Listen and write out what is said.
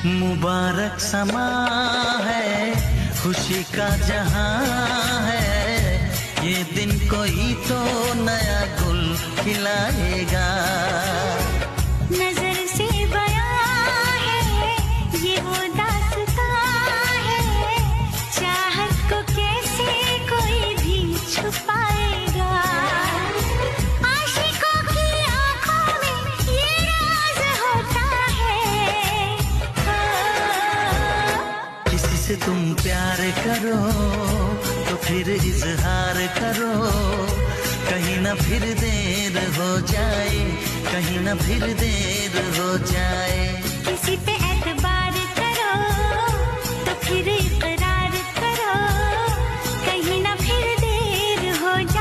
मुबारक समा है, खुशी का जहां है, ये दिन कोई तो नया गुल खिलाएगा। नजर से बयां है ये वो दास्तां है, चाहत को कैसे कोई भी छुपाएगा। आशिकों की आंखों में ये राज होता है। किसी से तुम प्यार करो तो फिर इजहार करो, कहीं ना फिर देर हो जाए, कहीं ना फिर देर हो जाए। किसी पे